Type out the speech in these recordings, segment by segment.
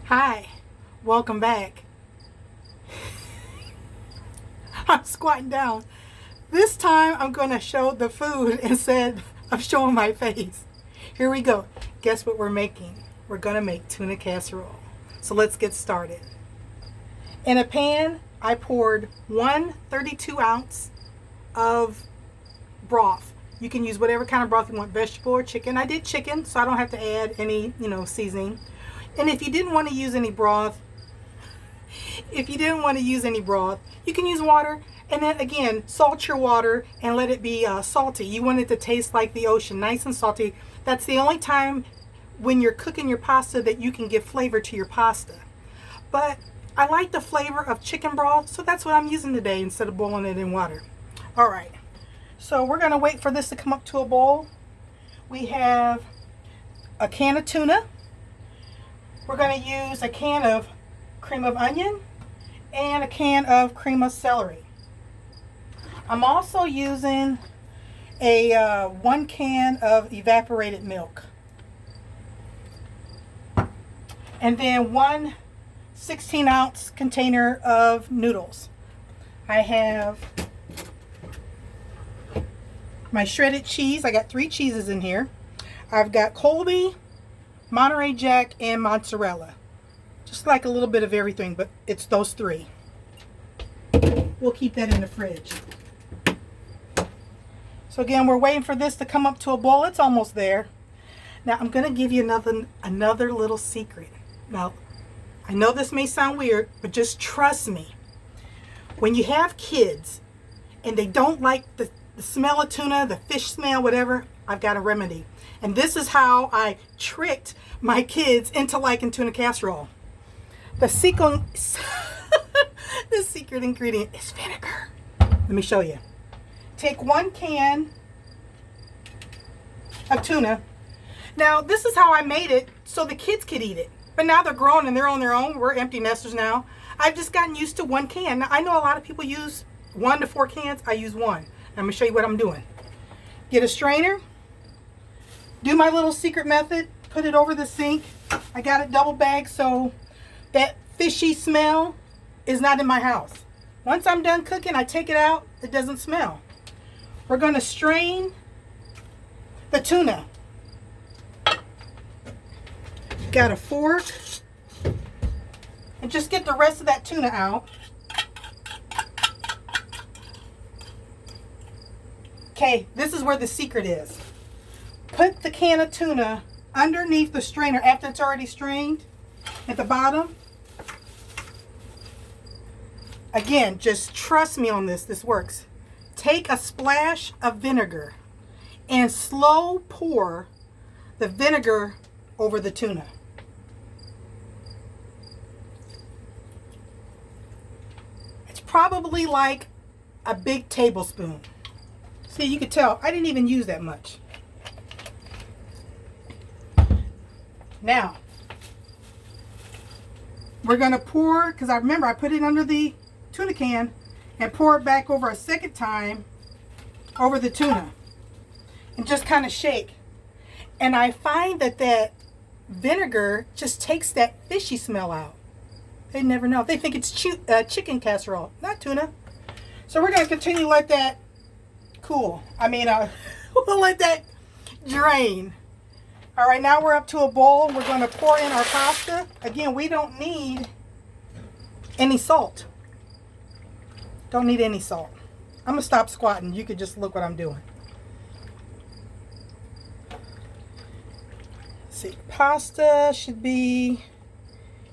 Hi, welcome back. I'm squatting down. This time I'm going to show the food instead of showing my face. Here we go. Guess what we're making? We're going to make tuna casserole. So let's get started. In a pan, I poured 1 32-ounce of broth. You can use whatever kind of broth you want, vegetable or chicken. I did chicken, so I don't have to add any, seasoning. And if you didn't want to use any broth, you can use water. And then again, salt your water and let it be salty. You want it to taste like the ocean, nice and salty. That's the only time when you're cooking your pasta that you can give flavor to your pasta. But I like the flavor of chicken broth, so that's what I'm using today instead of boiling it in water. All right, so we're gonna wait for this to come up to a boil. We have a can of tuna. We're going to use a can of cream of onion and a can of cream of celery. I'm also using a 1 can of evaporated milk. And then 1 16-ounce container of noodles. I have my shredded cheese. I got 3 cheeses in here. I've got Colby, Monterey Jack, and mozzarella. Just like a little bit of everything, but it's those 3. We'll keep that in the fridge. So again, we're waiting for this to come up to a boil. It's almost there. Now I'm going to give you another little secret. Now, I know this may sound weird, but just trust me. When you have kids and they don't like the smell of tuna, the fish smell, whatever, I've got a remedy. And this is how I tricked my kids into liking tuna casserole. The secret ingredient is vinegar. Let me show you. Take 1 can of tuna. Now, this is how I made it so the kids could eat it. But now they're grown and they're on their own. We're empty nesters now. I've just gotten used to 1 can. Now, I know a lot of people use 1 to 4 cans. I use 1. I'm going to show you what I'm doing. Get a strainer. Do my little secret method. Put it over the sink. I got it double bagged so that fishy smell is not in my house. Once I'm done cooking, I take it out. It doesn't smell. We're going to strain the tuna. Got a fork. And just get the rest of that tuna out. Okay, this is where the secret is. Put the can of tuna underneath the strainer after it's already strained at the bottom. Again, just trust me on this. This works. Take a splash of vinegar and slow pour the vinegar over the tuna. It's probably like a big tablespoon. See, you could tell I didn't even use that much. Now, we're going to pour, because I remember I put it under the tuna can and pour it back over a second time over the tuna. And just kind of shake. And I find that vinegar just takes that fishy smell out. They never know. They think it's chicken casserole, not tuna. So we're going to continue to let that cool. We'll let that drain. All right, now we're up to a bowl. We're going to pour in our pasta. Again, we don't need any salt. Don't need any salt. I'm going to stop squatting. You could just look what I'm doing. Let's see, pasta should be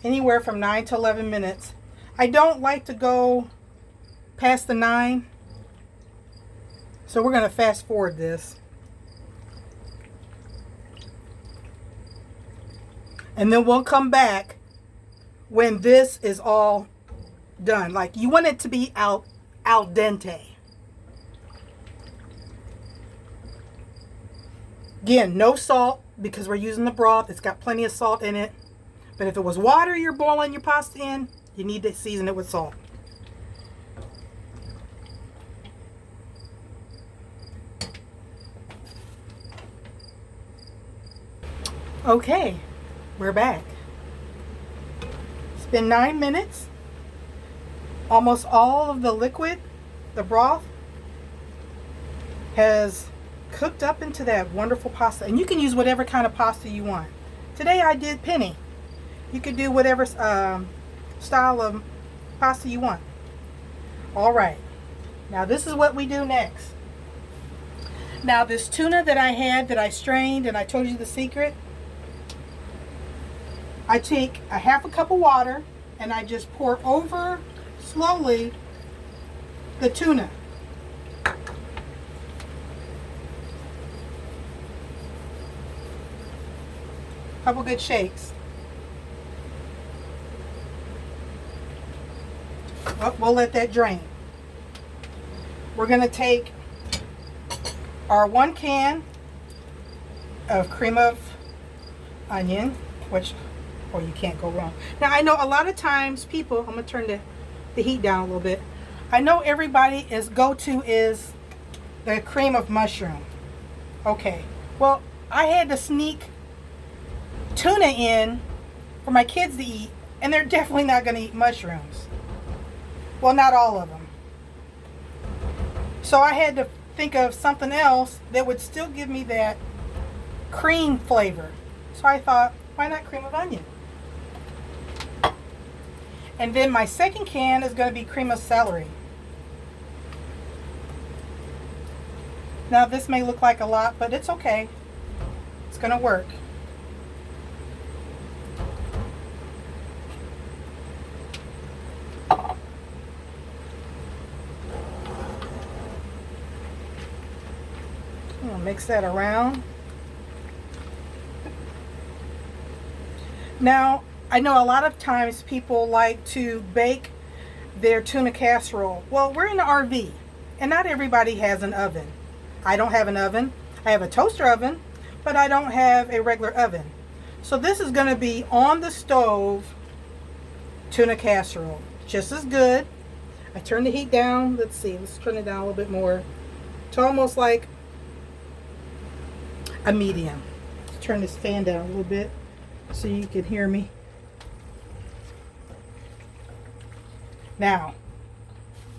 anywhere from 9 to 11 minutes. I don't like to go past the 9. So we're going to fast forward this. And then we'll come back when this is all done. Like, you want it to be al dente. Again, no salt because we're using the broth. It's got plenty of salt in it. But if it was water you're boiling your pasta in, you need to season it with salt. Okay, we're back. It's been 9 minutes. Almost all of the liquid, the broth, has cooked up into that wonderful pasta. And you can use whatever kind of pasta you want. Today I did penne. You could do whatever style of pasta you want. All right. Now this is what we do next. Now this tuna that I had that I strained and I told you the secret, I take a half a cup of water and I just pour over slowly the tuna. Couple good shakes. Well, we'll let that drain. We're going to take our 1 can of cream of onion, which, oh, you can't go wrong. Now, I know a lot of times people, I'm going to turn the heat down a little bit. I know everybody is go-to is the cream of mushroom. Okay, well, I had to sneak tuna in for my kids to eat, and they're definitely not going to eat mushrooms. Well, not all of them. So I had to think of something else that would still give me that cream flavor. So I thought, why not cream of onion? And then my second can is going to be cream of celery. Now this may look like a lot, but it's okay. It's going to work. Mix that around. Now, I know a lot of times people like to bake their tuna casserole. Well, we're in the RV, and not everybody has an oven. I don't have an oven. I have a toaster oven, but I don't have a regular oven. So this is going to be on the stove tuna casserole. Just as good. I turn the heat down. Let's see. Let's turn it down a little bit more. It's almost like a medium. Let's turn this fan down a little bit so you can hear me. Now,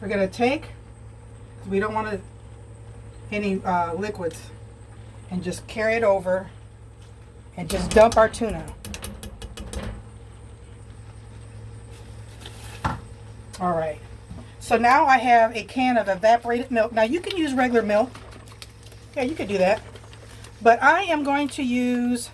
we're going to take, we don't want any liquids, and just carry it over and just dump our tuna. All right. So now I have a can of evaporated milk. Now you can use regular milk. Yeah, you could do that. But I am going to use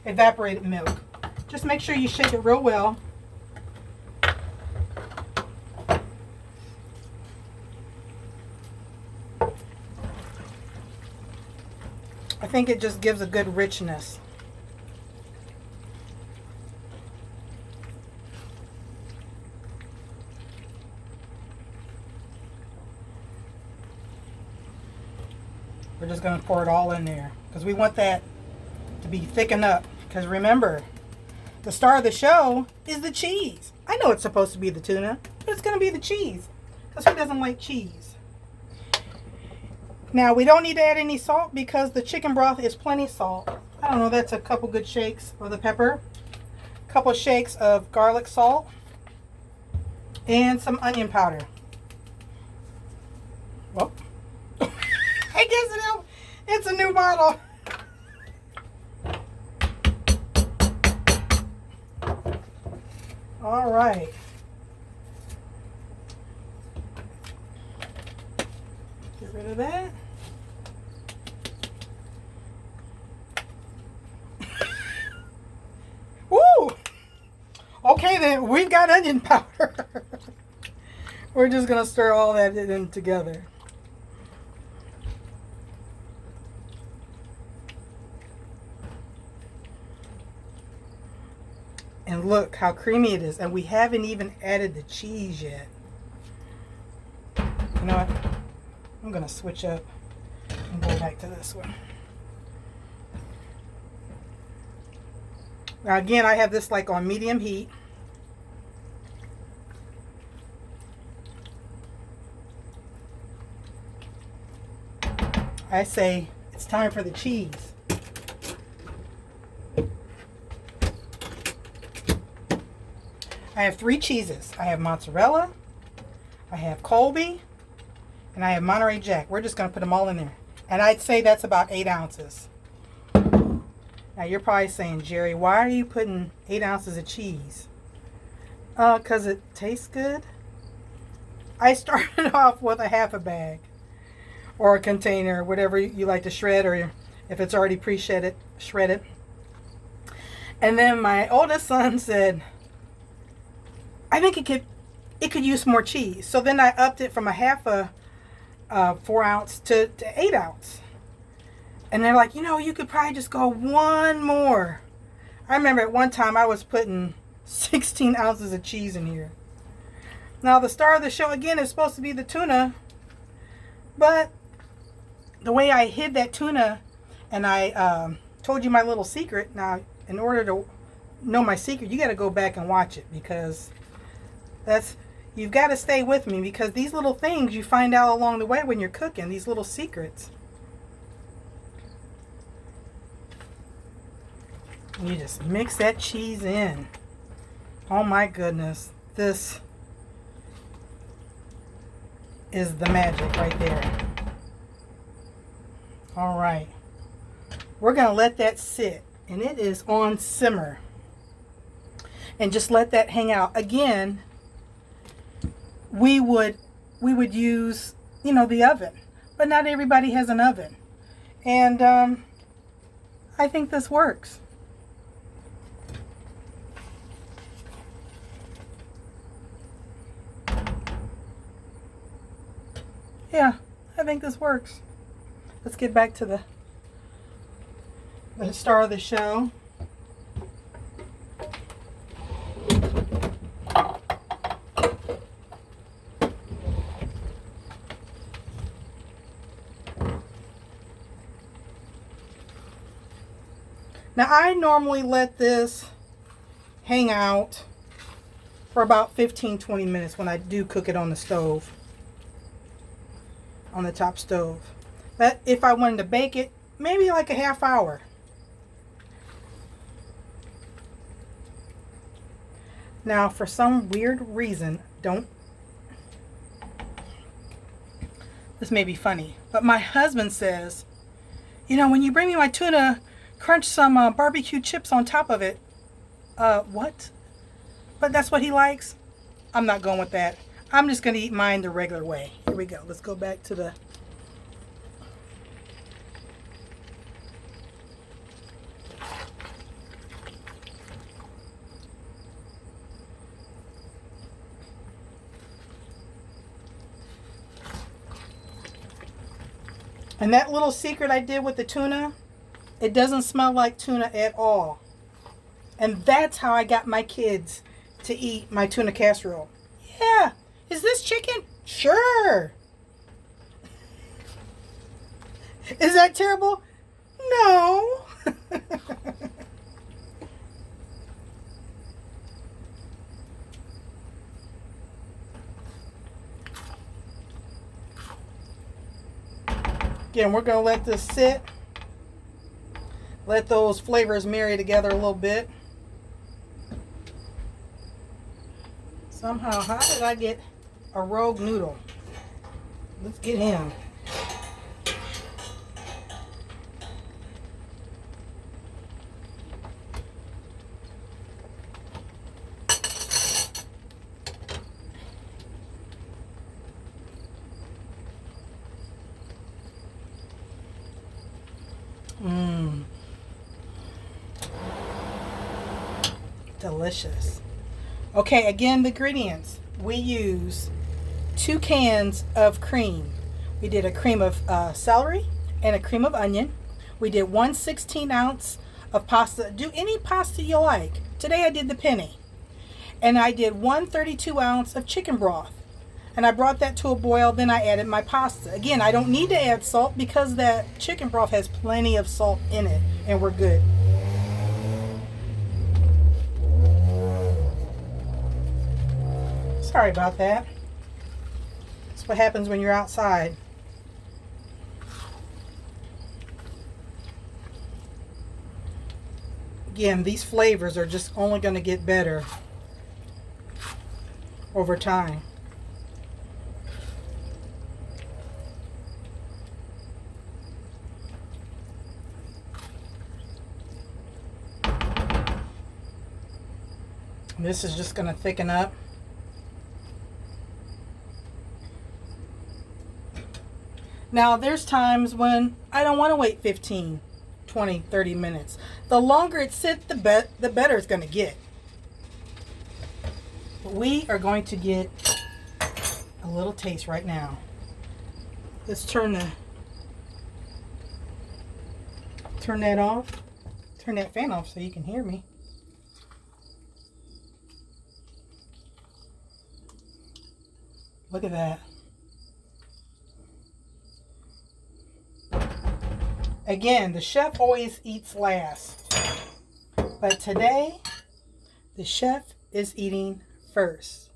evaporated milk. Just make sure you shake it real well. I think it just gives a good richness. We're just going to pour it all in there because we want that to be thickened up. Because remember, the star of the show is the cheese. I know it's supposed to be the tuna, but it's going to be the cheese because who doesn't like cheese? Now, we don't need to add any salt because the chicken broth is plenty salt. I don't know, that's a couple good shakes of the pepper, a couple shakes of garlic salt, and some onion powder. Well, I guess it's a new bottle. All right. Get rid of that. Woo! Okay then, we've got onion powder. We're just gonna stir all that in together. And look how creamy it is. And we haven't even added the cheese yet. You know what? I'm going to switch up and go back to this one. Now again, I have this like on medium heat. I say it's time for the cheese. I have 3 cheeses. I have mozzarella, I have Colby, and I have Monterey Jack. We're just going to put them all in there. And I'd say that's about 8 ounces. Now you're probably saying, Jerry, why are you putting 8 ounces of cheese? Because it tastes good. I started off with a half a bag or a container, whatever you like to shred, or if it's already pre-shredded, shredded. And then my oldest son said, I think it could use more cheese. So then I upped it from a half a 4 ounce to 8 ounce. And they're like, you could probably just go one more. I remember at one time I was putting 16 ounces of cheese in here. Now the star of the show again is supposed to be the tuna, but the way I hid that tuna, and I told you my little secret. Now in order to know my secret, you got to go back and watch it, because you've got to stay with me, because these little things you find out along the way when you're cooking, these little secrets. You just mix that cheese in. Oh my goodness, this is the magic right there. All right, we're gonna let that sit, and it is on simmer, and just let that hang out. Again, we would use the oven, but not everybody has an oven, and I think this works. Yeah, I think this works. Let's get back to the star of the show. Now I normally let this hang out for about 15-20 minutes when I do cook it on the stove. On the top stove. But if I wanted to bake it, maybe like a half hour. Now for some weird reason, this may be funny, but my husband says, when you bring me my tuna, crunch some barbecue chips on top of it. What? But that's what he likes? I'm not going with that. I'm just going to eat mine the regular way. Here we go. Let's go back to the... And that little secret I did with the tuna, it doesn't smell like tuna at all. And that's how I got my kids to eat my tuna casserole. Yeah. Is this chicken? Sure. Is that terrible? No. Again, we're going to let this sit. Let those flavors marry together a little bit. Somehow, how did I get a rogue noodle? Let's get him. Delicious. Okay, again, the ingredients. We use 2 cans of cream. We did a cream of celery and a cream of onion. We did 1/16 ounce of pasta. Do any pasta you like. Today I did the penny. And I did 1/32 ounce of chicken broth. And I brought that to a boil, then I added my pasta. Again, I don't need to add salt because that chicken broth has plenty of salt in it, and we're good. Sorry about that. That's what happens when you're outside. Again, these flavors are just only going to get better over time. This is just going to thicken up. Now, there's times when I don't want to wait 15, 20, 30 minutes. The longer it sits, the better it's going to get. But we are going to get a little taste right now. Let's turn that off. Turn that fan off so you can hear me. Look at that. Again, the chef always eats last. But today, the chef is eating first.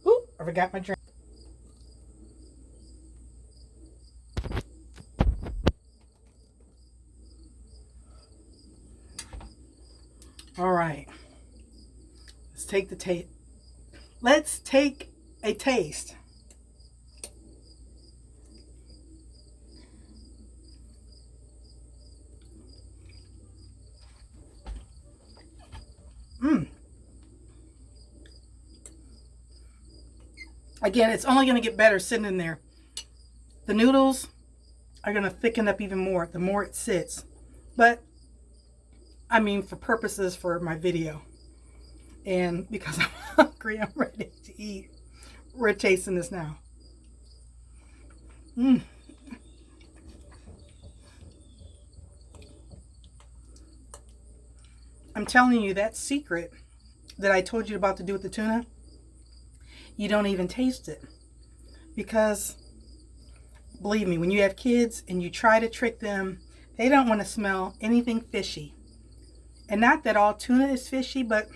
Oop, I forgot my drink. All right. Let's take the taste. Let's take a taste. Again, it's only going to get better sitting in there. The noodles are going to thicken up even more the more it sits. But, I mean, for purposes for my video. And because I'm hungry, I'm ready to eat. We're tasting this now. I'm telling you, that secret that I told you about to do with the tuna, you don't even taste it. Because, believe me, when you have kids and you try to trick them, they don't want to smell anything fishy. And not that all tuna is fishy, but,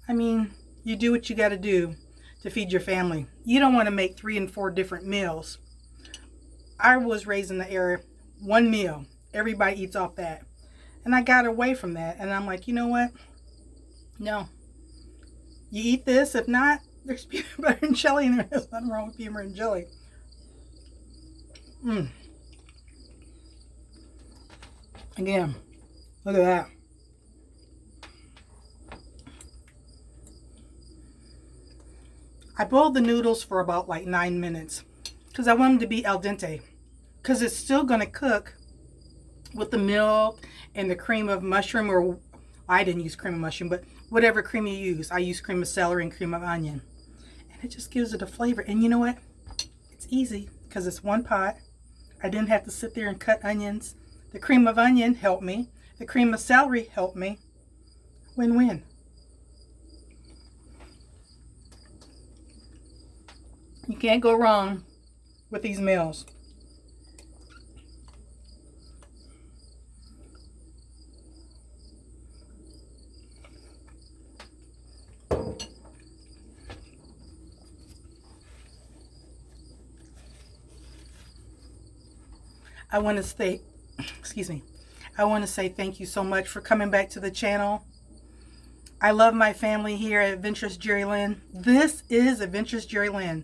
I mean, you do what you got to do to feed your family. You don't want to make 3 and 4 different meals. I was raised in the era, one meal. Everybody eats off that. And I got away from that. And I'm like, you know what? No. You eat this. If not, there's peanut butter and jelly in there. There's nothing wrong with peanut butter and jelly. Again, look at that. I boiled the noodles for about like 9 minutes because I want them to be al dente, because it's still going to cook with the milk and the cream of mushroom, or I didn't use cream of mushroom, but whatever cream you use. I use cream of celery and cream of onion, and it just gives it a flavor. And you know what? It's easy because it's one pot. I didn't have to sit there and cut onions. The cream of onion helped me. The cream of celery helped me. Win-win. You can't go wrong with these meals. I want to say, I want to say thank you so much for coming back to the channel. I love my family here at AdventurousJeriLynn. This is AdventurousJeriLynn.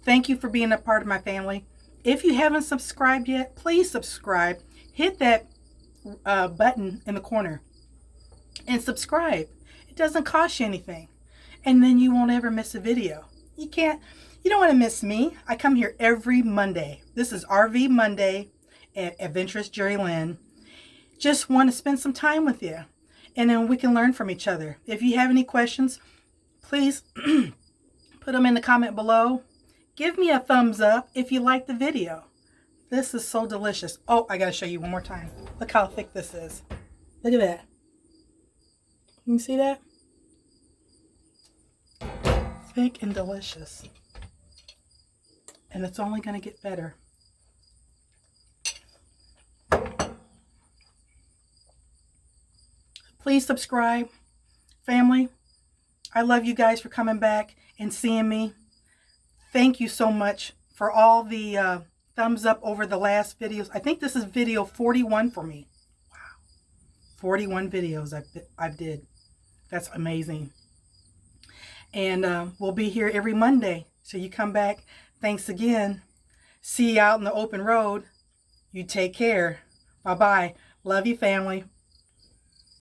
Thank you for being a part of my family. If you haven't subscribed yet, please subscribe. Hit that button in the corner and subscribe. It doesn't cost you anything. And then you won't ever miss a video. You don't want to miss me. I come here every Monday. This is RV Monday at AdventurousJeriLynn. Just want to spend some time with you. And then we can learn from each other. If you have any questions, please put them in the comment below. Give me a thumbs up if you like the video. This is so delicious. Oh, I got to show you one more time. Look how thick this is. Look at that. You can see that? Thick and delicious. And it's only going to get better. Please subscribe, family. I love you guys for coming back and seeing me. Thank you so much for all the thumbs up over the last videos. I think this is video 41 for me. Wow. 41 videos I did. That's amazing. And we'll be here every Monday. So you come back. Thanks again. See you out in the open road. You take care. Bye-bye. Love you, family.